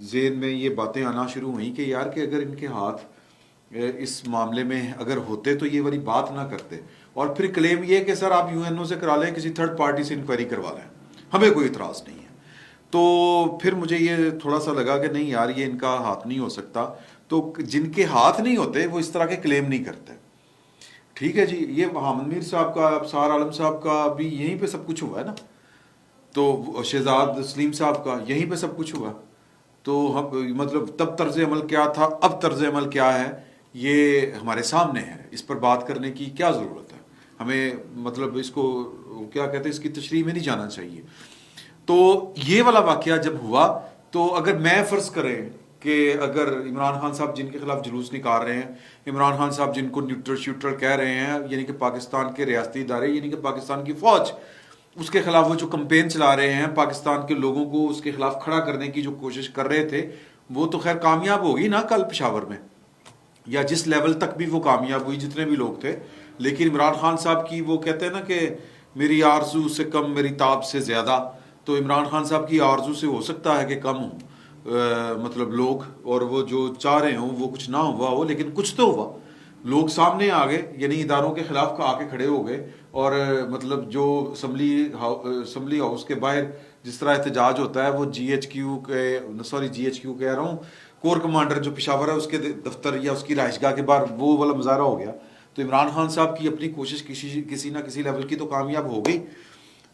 ذہن میں یہ باتیں آنا شروع ہوئیں کہ یار کہ اگر ان کے ہاتھ اس معاملے میں اگر ہوتے تو یہ والی بات نہ کرتے. اور پھر کلیم یہ کہ سر آپ UN سے کرا لیں, کسی تھرڈ پارٹی سے انکوائری کروا لیں, ہمیں کوئی اعتراض نہیں ہے. تو پھر مجھے یہ تھوڑا سا لگا کہ نہیں یار یہ ان کا ہاتھ نہیں ہو سکتا. تو جن کے ہاتھ نہیں ہوتے وہ اس طرح کے کلیم نہیں کرتے. ٹھیک ہے جی, یہ حامد میر صاحب کا, ابصار عالم صاحب کا بھی یہیں پہ سب کچھ ہوا ہے نا, تو شہزاد سلیم صاحب کا یہیں پہ سب کچھ ہوا. تو مطلب تب طرز عمل کیا تھا, اب طرز عمل کیا ہے, یہ ہمارے سامنے ہے. اس پر بات کرنے کی کیا ضرورت ہے, ہمیں مطلب اس کو کیا کہتے ہیں, اس کی تشریح میں نہیں جانا چاہیے. تو یہ والا واقعہ جب ہوا تو اگر میں فرض کریں کہ اگر عمران خان صاحب جن کے خلاف جلوس نکال رہے ہیں, عمران خان صاحب جن کو نیوٹرل شوٹر کہہ رہے ہیں, یعنی کہ پاکستان کے ریاستی ادارے, یعنی کہ پاکستان کی فوج, اس کے خلاف وہ جو کمپین چلا رہے ہیں, پاکستان کے لوگوں کو اس کے خلاف کھڑا کرنے کی جو کوشش کر رہے تھے, وہ تو خیر کامیاب ہوگی نا کل پشاور میں, یا جس لیول تک بھی وہ کامیاب ہوئی, جتنے بھی لوگ تھے. لیکن عمران خان صاحب کی وہ کہتے ہیں نا کہ میری آرزو سے کم میری تاب سے زیادہ, تو عمران خان صاحب کی آرزو سے ہو سکتا ہے کہ کم ہوں مطلب لوگ, اور وہ جو چاہ رہے ہوں وہ کچھ نہ ہوا ہو, لیکن کچھ تو ہوا. لوگ سامنے آ گئے, یعنی اداروں کے خلاف آ کے کھڑے ہو گئے, اور مطلب جو اسمبلی ہاؤس کے باہر جس طرح احتجاج ہوتا ہے, وہ GHQ کہہ رہا ہوں, کور کمانڈر جو پشاور ہے اس کے دفتر یا اس کی رہائش گاہ کے باہر وہ والا مظاہرہ ہو گیا. تو عمران خان صاحب کی اپنی کوشش کسی نہ کسی لیول کی تو کامیاب ہو گئی.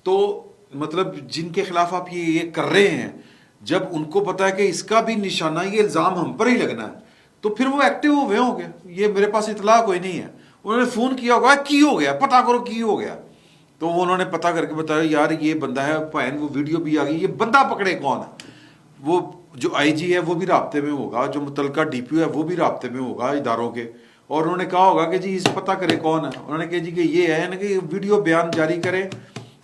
تو مطلب جن کے خلاف آپ یہ کر رہے ہیں, جب ان کو پتا ہے کہ اس کا بھی نشانہ یہ الزام ہم پر ہی لگنا ہے, تو پھر وہ ایکٹیو ہوئے ہوں گے. یہ میرے پاس اطلاع کوئی نہیں ہے, انہوں نے فون کیا ہوگا کی ہو گیا, پتہ کرو کی ہو گیا. تو وہ انہوں نے پتہ کر کے بتایا یار یہ بندہ ہے, پہن وہ ویڈیو بھی آ گئی, یہ بندہ پکڑے کون ہے. وہ جو IG ہے وہ بھی رابطے میں ہوگا, جو متعلقہ DPO ہے وہ بھی رابطے میں ہوگا اداروں کے, اور انہوں نے کہا ہوگا کہ جی اس پتہ کرے کون ہے. انہوں نے کہا جی کہ یہ ہے نا کہ ویڈیو بیان جاری کرے,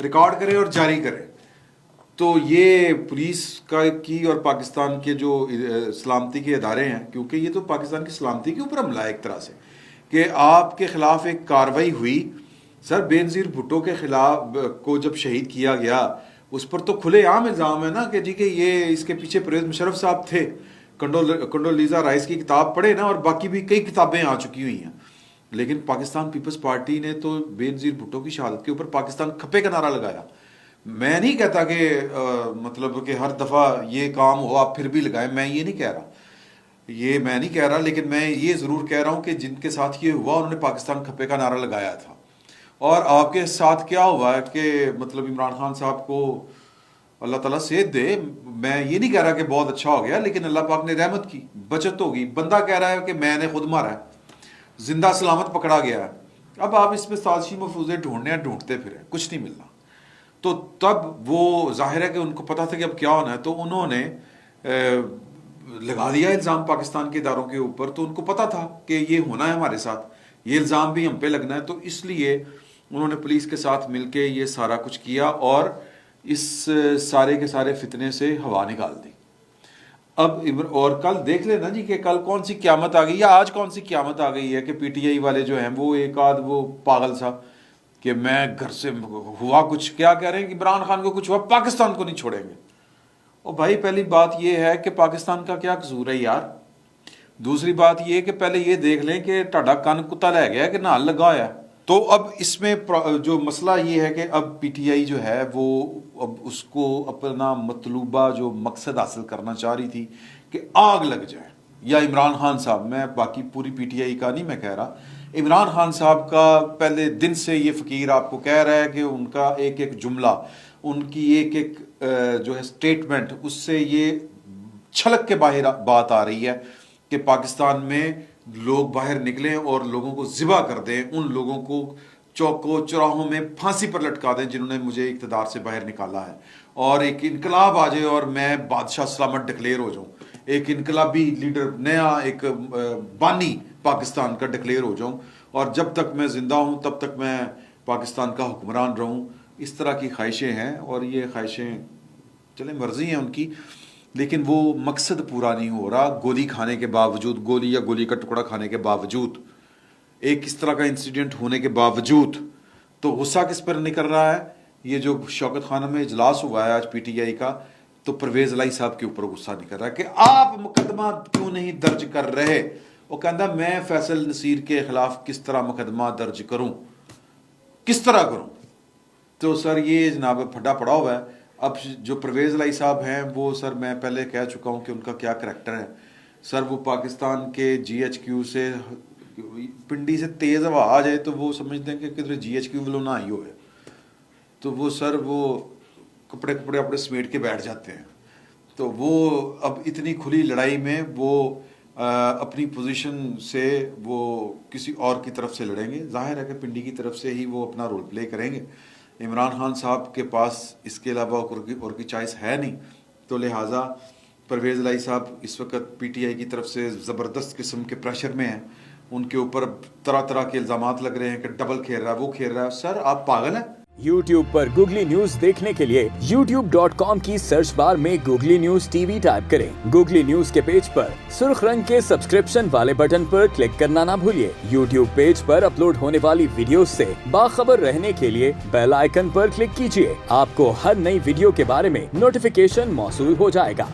ریکارڈ کرے اور جاری کرے. تو یہ پولیس کی اور پاکستان کے جو سلامتی کے ادارے ہیں, کیونکہ یہ تو پاکستان کی سلامتی کے اوپر حملہ ہے ایک طرح سے, کہ آپ کے خلاف ایک کاروائی ہوئی. سر بینظیر بھٹو کے خلاف کو جب شہید کیا گیا, اس پر تو کھلے عام الزام ہے نا کہ جی کہ یہ اس کے پیچھے پرویز مشرف صاحب تھے. کنڈولیزا رائس کی کتاب پڑھے نا, اور باقی بھی کئی کتابیں آ چکی ہوئی ہیں. لیکن پاکستان پیپلز پارٹی نے تو بینظیر بھٹو کی شہادت کے اوپر پاکستان کھپے کا نعرہ لگایا. میں نہیں کہتا کہ مطلب کہ ہر دفعہ یہ کام ہو آپ پھر بھی لگائیں, میں یہ نہیں کہہ رہا, لیکن میں یہ ضرور کہہ رہا ہوں کہ جن کے ساتھ یہ ہوا انہوں نے پاکستان کھپے کا نعرہ لگایا تھا. اور آپ کے ساتھ کیا ہوا ہے کہ مطلب عمران خان صاحب کو اللہ تعالیٰ صحت دے, میں یہ نہیں کہہ رہا کہ بہت اچھا ہو گیا, لیکن اللہ پاک نے رحمت کی, بچت ہوگی. بندہ کہہ رہا ہے کہ میں نے خود مارا ہے, زندہ سلامت پکڑا گیا ہے. اب آپ اس میں سازشی مفروضے ڈھونڈتے پھریں, کچھ نہیں ملنا. تو تب وہ ظاہر ہے کہ ان کو پتا تھا کہ اب کیا ہونا ہے, تو انہوں نے لگا دیا الزام پاکستان کے اداروں کے اوپر. تو ان کو پتا تھا کہ یہ ہونا ہے ہمارے ساتھ, یہ الزام بھی ہم پہ لگنا ہے. تو اس لیے انہوں نے پولیس کے ساتھ مل کے یہ سارا کچھ کیا, اور اس سارے کے سارے فتنے سے ہوا نکال دی. اب اور کل دیکھ لینا جی کہ کل کون سی قیامت آ گئی, یا آج کون سی قیامت آ گئی ہے کہ PTI والے جو ہیں وہ ایک آدھ وہ پاگل سا کہ میں گھر سے ہوا کچھ, کیا کہہ رہے ہیں کہ عمران خان کو کچھ ہوا پاکستان کو نہیں چھوڑیں گے. اور بھائی پہلی بات یہ ہے کہ پاکستان کا کیا قصور ہے یار. دوسری بات یہ کہ پہلے یہ دیکھ لیں کہ ٹھاڈا کن کتا لے گیا کہ نال لگا ہوا ہے. تو اب اس میں جو مسئلہ یہ ہے کہ اب PTI جو ہے وہ اب اس کو اپنا مطلوبہ جو مقصد حاصل کرنا چاہ رہی تھی کہ آگ لگ جائے, یا عمران خان صاحب, میں باقی پوری PTI کا نہیں میں کہہ رہا, عمران خان صاحب کا پہلے دن سے یہ فقیر آپ کو کہہ رہا ہے کہ ان کا ایک ایک جملہ, ان کی ایک ایک جو ہے اسٹیٹمنٹ, اس سے یہ چھلک کے باہر بات آ رہی ہے کہ پاکستان میں لوگ باہر نکلیں اور لوگوں کو ذبح کر دیں, ان لوگوں کو چوکوں چوراہوں میں پھانسی پر لٹکا دیں جنہوں نے مجھے اقتدار سے باہر نکالا ہے, اور ایک انقلاب آ جائے اور میں بادشاہ سلامت ڈکلیئر ہو جاؤں, ایک انقلابی لیڈر, نیا ایک بانی پاکستان کا ڈکلیئر ہو جاؤں, اور جب تک میں زندہ ہوں تب تک میں پاکستان کا حکمران رہوں. اس طرح کی خواہشیں ہیں, اور یہ خواہشیں چلیں مرضی ہیں ان کی, لیکن وہ مقصد پورا نہیں ہو رہا. گولی کھانے کے باوجود, گولی یا گولی کا ٹکڑا کھانے کے باوجود, ایک اس طرح کا انسیڈنٹ ہونے کے باوجود, تو غصہ کس پر نکل رہا ہے. یہ جو شوکت خانہ میں اجلاس ہوا ہے آج PTI کا, تو پرویز لائی صاحب کے اوپر غصہ نہیں کر رہا کہ آپ مقدمہ کیوں نہیں درج کر رہے. وہ کہتا میں فیصل نصیر کے خلاف کس طرح مقدمہ درج کروں, کس طرح کروں. تو سر یہ جناب پھڈا پڑا ہوا ہے. اب جو پرویز لائی صاحب ہیں وہ سر میں پہلے کہہ چکا ہوں کہ ان کا کیا کریکٹر ہے. سر وہ پاکستان کے جی ایچ کیو سے پنڈی سے تیز ہوا آ جائے تو وہ سمجھتے ہیں کہ کدھر جی ایچ کیو والوں نہ آئی ہوئے, تو وہ سر وہ کپڑے اپنے سمیٹ کے بیٹھ جاتے ہیں. تو وہ اب اتنی کھلی لڑائی میں وہ اپنی پوزیشن سے وہ کسی اور کی طرف سے لڑیں گے. ظاہر ہے کہ پنڈی کی طرف سے ہی وہ اپنا رول پلے کریں گے. عمران خان صاحب کے پاس اس کے علاوہ اور کی چوائس ہے نہیں, تو لہٰذا پرویز لائی صاحب اس وقت پی ٹی آئی کی طرف سے زبردست قسم کے پریشر میں ہیں. ان کے اوپر طرح طرح کے الزامات لگ رہے ہیں کہ ڈبل کھیل رہا ہے, وہ کھیل رہا ہے. سر آپ پاگل ہیں. YouTube پر گوگلی نیوز دیکھنے کے لیے youtube.com کی سرچ بار میں googly news T V type کریں. گوگلی نیوز کے پیج پر سرخ رنگ کے سبسکرپشن والے بٹن پر کلک کرنا نہ بھولیے. YouTube پیج پر اپلوڈ ہونے والی ویڈیوز سے باخبر رہنے کے لیے بیل آئیکن پر کلک کیجیے. آپ کو ہر نئی ویڈیو کے بارے میں نوٹیفیکیشن موصول ہو جائے گا.